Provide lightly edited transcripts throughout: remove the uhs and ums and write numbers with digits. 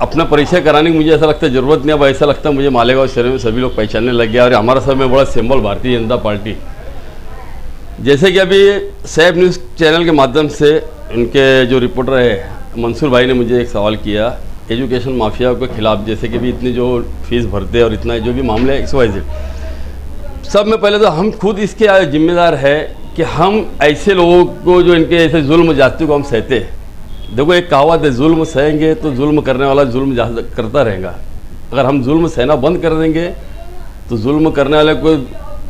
अपना परिचय कराने की मुझे ऐसा लगता है ज़रूरत नहीं। अब ऐसा लगता है मुझे मालेगांव शहर में सभी लोग पहचानने लग गया और हमारा सब में बड़ा सिंबल भारतीय जनता पार्टी। जैसे कि अभी सैफ न्यूज़ चैनल के माध्यम से उनके जो रिपोर्टर है मंसूर भाई ने मुझे एक सवाल किया एजुकेशन माफिया के खिलाफ, जैसे कि भी इतनी जो फीस भरते और इतना जो भी मामले XYZ सब में पहले तो हम खुद इसके जिम्मेदार है कि हम ऐसे लोगों को जो इनके ऐसे जुल्म जाति को हम सहते हैं। देखो एक कहावत है, जुल्म सहेंगे तो जुल्म करने वाला जुल्म करता रहेगा। अगर हम जुल्म सहना बंद कर देंगे तो जुल्म करने वाले को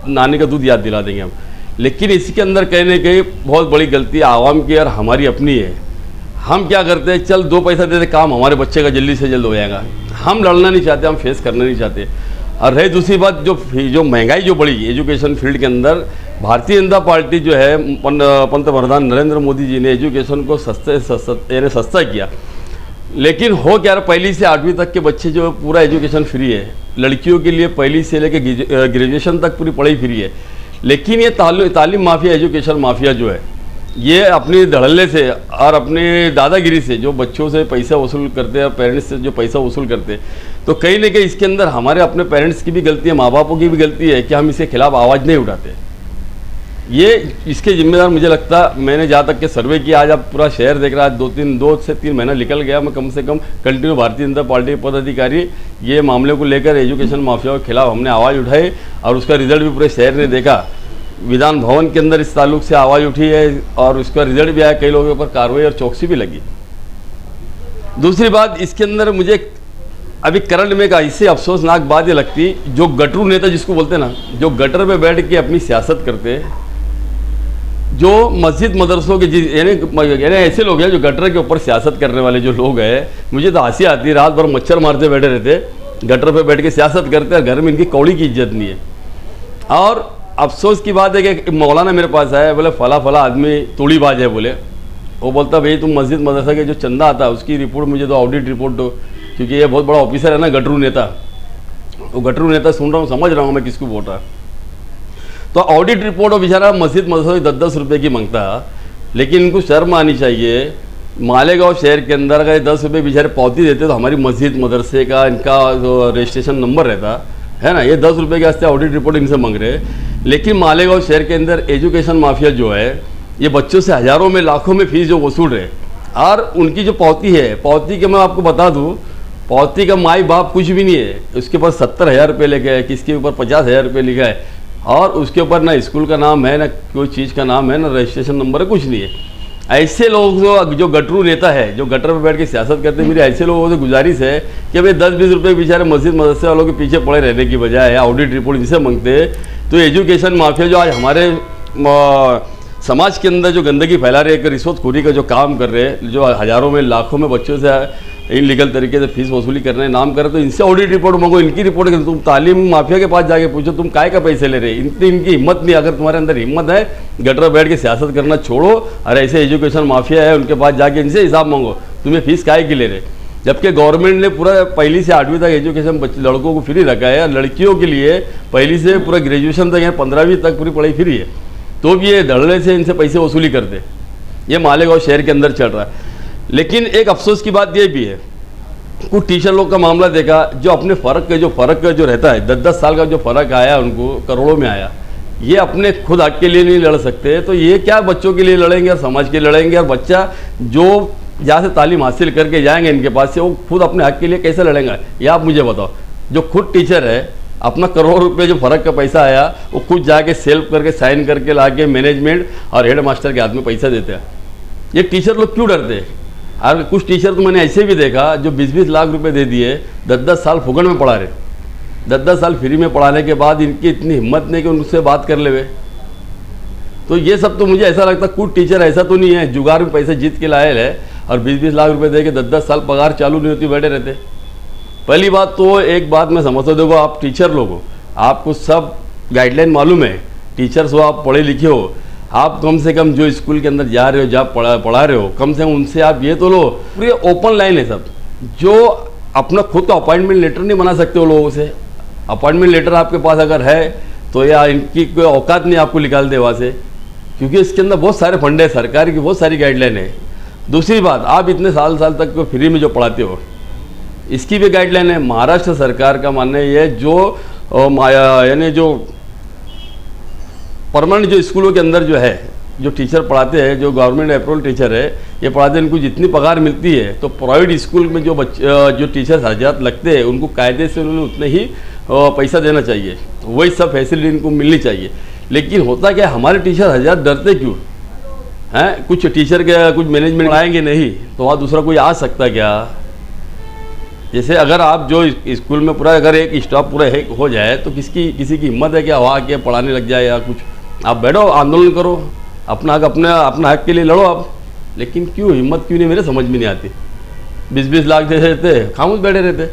नानी का दूध याद दिला देंगे हम। लेकिन इसके अंदर कहने की बहुत बड़ी गलती आवाम की और हमारी अपनी है। हम क्या करते हैं, चल 2 पैसा देते काम हमारे बच्चे का जल्दी से जल्द हो जाएगा। हम लड़ना नहीं चाहते, हम फेस करना नहीं चाहते। और रही दूसरी बात, जो महंगाई जो बढ़ी एजुकेशन फील्ड के अंदर, भारतीय जनता पार्टी जो है पंतप्रधान नरेंद्र मोदी जी ने एजुकेशन को सस्ता किया। लेकिन हो क्या रहा, 1ली से 8वीं तक के बच्चे जो पूरा एजुकेशन फ्री है। लड़कियों के लिए 1ली से लेकर ग्रेजुएशन तक पूरी पढ़ाई फ्री है। लेकिन ये तालीम माफिया, एजुकेशन माफिया जो है, ये अपनी धड़ल्ले से और अपनी दादागिरी से जो बच्चों से पैसा वसूल करते हैं, पेरेंट्स से जो पैसा वसूल करते हैं, तो कहीं ना कहीं इसके अंदर हमारे अपने पेरेंट्स की भी गलती है, माँ बापों की भी गलती है कि हम इसके खिलाफ आवाज़ नहीं उठाते। ये इसके जिम्मेदार मुझे लगता, मैंने जहाँ तक के सर्वे किया, आज आप पूरा शहर देख रहा है, 2 से 3 महीना निकल गया, मैं कम से कम कंटिन्यू भारतीय जनता पार्टी के पदाधिकारी ये मामले को लेकर एजुकेशन माफिया के खिलाफ हमने आवाज़ उठाई और उसका रिजल्ट भी पूरे शहर ने देखा। विधान भवन के अंदर इस ताल्लुक से आवाज़ उठी है और उसका रिजल्ट भी आया, कई लोगों पर कार्रवाई और चौकसी भी लगी। दूसरी बात, इसके अंदर मुझे अभी करंट में एक ऐसी अफसोसनाक बात ये लगती, जो गटरू नेता जिसको बोलते हैं ना, जो गटर पे बैठ के अपनी सियासत करते हैं, जो मस्जिद मदरसों के यानी ऐसे लोग हैं जो गटर के ऊपर सियासत करने वाले जो लोग हैं, मुझे तो हंसी आती है। रात भर मच्छर मारते बैठे रहते, गटर पे बैठ के सियासत करते हैं, घर में इनकी कौड़ी की इज्जत नहीं है। और अफसोस की बात है कि मौलाना मेरे पास आया, बोले फला आदमी तोड़ीबाज है। बोले वो बोलता भाई तुम मस्जिद मदरसा के जो चंदा आता है उसकी रिपोर्ट मुझे दो, ऑडिट रिपोर्ट दो, क्योंकि ये बहुत बड़ा ऑफिसर है ना गटरू नेता। वो गटरू नेता सुन रहा हूँ, समझ रहा हूँ मैं किसको बोल रहा है। तो ऑडिट रिपोर्ट और बेचारा मस्जिद मदरसा 10-10 रुपये की मांगता है। लेकिन इनको शर्म आनी चाहिए, मालेगांव शहर के अंदर अगर 10 रुपये बेचारे पावती देते तो हमारी मस्जिद मदरसे का इनका जो रजिस्ट्रेशन नंबर रहता है ना, ये 10 रुपये के वास्ते ऑडिट रिपोर्ट इनसे मांग रहे। लेकिन मालेगांव शहर के अंदर एजुकेशन माफिया जो है, ये बच्चों से हज़ारों में लाखों में फीस जो वसूल रहे, और उनकी जो पावती है, पावती के मैं आपको बता दूं, पावती का माई बाप कुछ भी नहीं है। उसके पास 70,000 रुपये लिखा है, किसके ऊपर 50,000 रुपये लिखा है, और उसके ऊपर ना स्कूल का नाम है, ना कोई चीज़ का नाम है, ना रजिस्ट्रेशन नंबर है, कुछ नहीं है। ऐसे लोग जो गटरू नेता है, जो गटर पर बैठ के सियासत करते हैं, मेरी ऐसे लोगों से गुजारिश है कि भाई 10-20 रुपये बेचारे मस्जिद मदरसे वालों के पीछे पड़े रहने की बजाय ऑडिट रिपोर्ट इनसे मांगते हैं। तो एजुकेशन माफिया जो आज हमारे समाज के अंदर जो गंदगी फैला रहे, एक रिश्वतखोरी का जो काम कर रहे हैं, जो हज़ारों में लाखों में बच्चों से इनलीगल तरीके से फीस वसूली करने नाम करे, तो इनसे ऑडिट रिपोर्ट मांगो, इनकी रिपोर्ट तुम तालीम माफिया के पास जाके पूछो तुम काय का पैसे ले रहे। इनकी हिम्मत नहीं। अगर तुम्हारे अंदर हिम्मत है, गटर बैठ के सियासत करना छोड़ो और ऐसे एजुकेशन माफिया है उनके पास जाके इनसे हिसाब मांगो, तुम्हें फीस काय की ले रहे। जबकि गवर्नमेंट ने पूरा 1ली से 8वीं तक एजुकेशन लड़कों को फ्री रखा है, लड़कियों के लिए 1ली से पूरा ग्रेजुएशन तक या 15वीं तक पूरी पढ़ाई फ्री है। तो भी ये धड़ल्ले से इनसे पैसे वसूली करते, ये मालेगांव शहर के अंदर चल रहा है। लेकिन एक अफसोस की बात ये भी है, कुछ टीचर लोग का मामला देखा, जो अपने फ़र्क जो रहता है, 10-10 साल का जो फ़र्क आया उनको करोड़ों में आया, ये अपने खुद हक के लिए नहीं लड़ सकते, तो ये क्या बच्चों के लिए लड़ेंगे और समाज के लिए लड़ेंगे। और बच्चा जो जहाँ से तालीम हासिल करके जाएंगे इनके पास से, वो खुद अपने हक के लिए कैसे लड़ेंगे, ये आप मुझे बताओ। जो खुद टीचर है, अपना करोड़ रुपए जो फ़र्क का पैसा आया वो खुद जाके सेल्फ करके साइन करके ला के मैनेजमेंट और हेड मास्टर के हाथ में पैसा देते हैं। ये टीचर लोग क्यों डरते हैं? और कुछ टीचर तो मैंने ऐसे भी देखा जो 20-20 लाख रुपए दे दिए, 10-10 साल फुकड़ में पढ़ा रहे, 10-10 साल फ्री में पढ़ाने के बाद इनकी इतनी हिम्मत नहीं कि उनसे बात कर ले। तो ये सब तो मुझे ऐसा लगता है कुछ टीचर ऐसा तो नहीं है जुगाड़ में पैसे जीत के लाए है और 20-20 लाख रुपए दे के 10-10 साल पगार चालू नहीं होती, बैठे रहते। पहली बात तो एक बात मैं समझता, देखो आप टीचर लोग हो, आपको सब गाइडलाइन मालूम है, टीचर्स हो, आप पढ़े लिखे हो, आप कम से कम जो स्कूल के अंदर जा रहे हो, जहाँ पढ़ा रहे हो, कम से कम उनसे आप ये तो लो। पूरी ओपन लाइन है सब, जो अपना खुद का अपॉइंटमेंट लेटर नहीं बना सकते हो लोगों से। अपॉइंटमेंट लेटर आपके पास अगर है तो या इनकी कोई औकात नहीं आपको निकाल दे वहाँ से, क्योंकि इसके अंदर बहुत सारे फंड है, सरकार की बहुत सारी गाइडलाइन है। दूसरी बात, आप इतने साल तक फ्री में जो पढ़ाते हो, इसकी भी गाइडलाइन है। महाराष्ट्र सरकार का मानना ये है जो यानी जो परमानेंट जो स्कूलों के अंदर जो है जो टीचर पढ़ाते हैं, जो गवर्नमेंट अप्रूवल टीचर है, ये पढ़ाते हैं, इनको जितनी पगार मिलती है तो प्राइवेट स्कूल में जो टीचर्स हज़ार लगते हैं उनको कायदे से उन्होंने उतने ही पैसा देना चाहिए, वही सब फैसिलिटी इनको मिलनी चाहिए। लेकिन होता क्या, हमारे टीचर हज़ार डरते क्यों हैं? कुछ टीचर के कुछ मैनेजमेंट आएंगे नहीं तो वहाँ दूसरा कोई आ सकता क्या? जैसे अगर आप जो स्कूल में पूरा अगर एक स्टाफ पूरा हो जाए तो किसी की हिम्मत है कि वहाँ आके पढ़ाने लग जाए या कुछ? आप बैठो, आंदोलन करो, अपना हक के लिए लड़ो आप, लेकिन क्यों हिम्मत क्यों नहीं, मेरे समझ में नहीं आती। 20-20 लाख दे देते, खामोश बैठे रहते।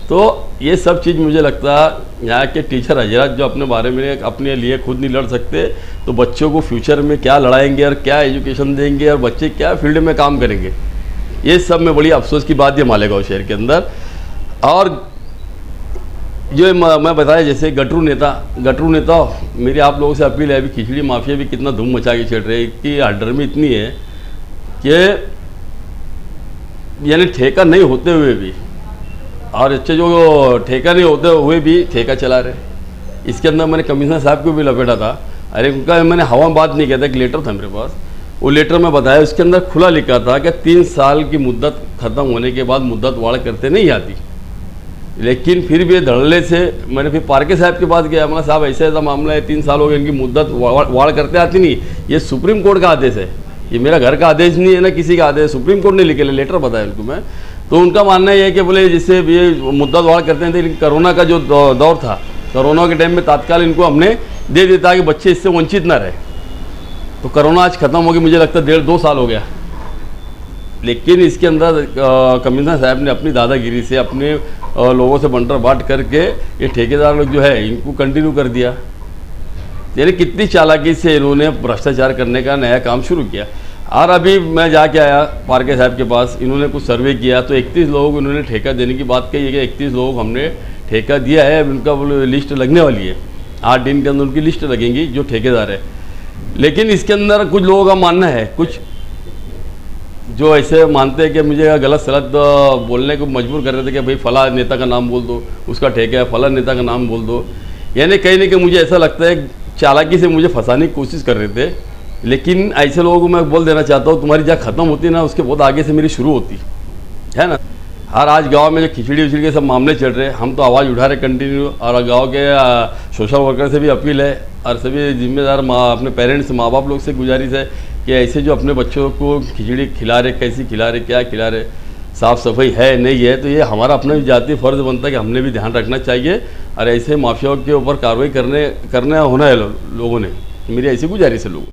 तो ये सब चीज़ मुझे लगता है यहाँ के टीचर हजरात जो अपने बारे में अपने लिए खुद नहीं लड़ सकते तो बच्चों को फ्यूचर में क्या लड़ाएंगे और क्या एजुकेशन देंगे और बच्चे क्या फील्ड में काम करेंगे, ये सब में बड़ी अफसोस की बात है मालेगांव शहर के अंदर। और जो मैं बताया जैसे गटरू नेता मेरी आप लोगों से अपील है, अभी खिचड़ी माफिया भी कितना धूम मचा के चल रही है कि हडर्मी इतनी है कि यानी ठेका नहीं होते हुए भी, और अच्छे जो ठेका नहीं होते हुए भी ठेका चला रहे। इसके अंदर मैंने कमिश्नर साहब को भी लपेटा था, अरे उनका मैंने हवा में बात नहीं किया था, एक लेटर था मेरे पास, वो लेटर में बताया उसके अंदर खुला लिखा था कि 3 साल की मुद्दत ख़त्म होने के बाद मुद्दत वाड़ करते नहीं आती। लेकिन फिर भी धड़ल्ले से मैंने फिर पारके साहब के पास गया, मैंने साहब ऐसा मामला है, 3 साल हो गए इनकी मुद्दत वाड़ करते आती नहीं, ये सुप्रीम कोर्ट का आदेश है, ये मेरा घर का आदेश नहीं है ना किसी का आदेश, सुप्रीम कोर्ट ने लिखे लेटर बताया उनको मैं। तो उनका मानना यह है कि बोले जिससे ये मुद्दत वाड़ करते हैं, लेकिन कोरोना का जो दौर था, कोरोना के टाइम में तत्काल इनको हमने दे दिया ताकि बच्चे इससे वंचित ना रहे। तो कोरोना आज ख़त्म हो गई, मुझे लगता है 1.5-2 साल हो गया, लेकिन इसके अंदर कमिश्नर साहब ने अपनी दादागिरी से अपने लोगों से बंटर बाट करके ये ठेकेदार लोग जो है इनको कंटिन्यू कर दिया। यानी कितनी चालाकी से इन्होंने भ्रष्टाचार करने का नया काम शुरू किया। और अभी मैं जाके आया पारके साहब के पास, इन्होंने कुछ सर्वे किया तो 31 लोग इन्होंने ठेका देने की बात कही है कि 31 लोग हमने ठेका दिया है, उनका लिस्ट लगने वाली है, 8 दिन के अंदर उनकी लिस्ट लगेंगी जो ठेकेदार है। लेकिन इसके अंदर कुछ लोगों का मानना है, कुछ जो ऐसे मानते हैं कि मुझे गलत सलत बोलने को मजबूर कर रहे थे कि भाई फला नेता का नाम बोल दो, उसका ठेका है, फला नेता का नाम बोल दो, यानी कहीं ना कहीं मुझे ऐसा लगता है चालाकी से मुझे फंसाने की कोशिश कर रहे थे। लेकिन ऐसे लोगों को मैं बोल देना चाहता हूँ, तुम्हारी जहाँ ख़त्म होती है ना उसके बहुत आगे से मेरी शुरू होती है ना। हर आज गांव में जो खिचड़ी उचड़ी के सब मामले चल रहे हैं, हम तो आवाज़ उठा रहे कंटिन्यू, और गांव के सोशल वर्कर से भी अपील है और सभी जिम्मेदार अपने पेरेंट्स माँ बाप लोग से गुजारिश है कि ऐसे जो अपने बच्चों को खिचड़ी खिला रहे, कैसी खिला रहे, क्या खिला रहे, साफ़ सफाई है नहीं है, तो ये हमारा अपना भी जातीय फ़र्ज़ बनता है कि हमने भी ध्यान रखना चाहिए और ऐसे माफियाओं के ऊपर कार्रवाई करने होना है लोगों ने। मेरी ऐसी गुजारिश है लोगों।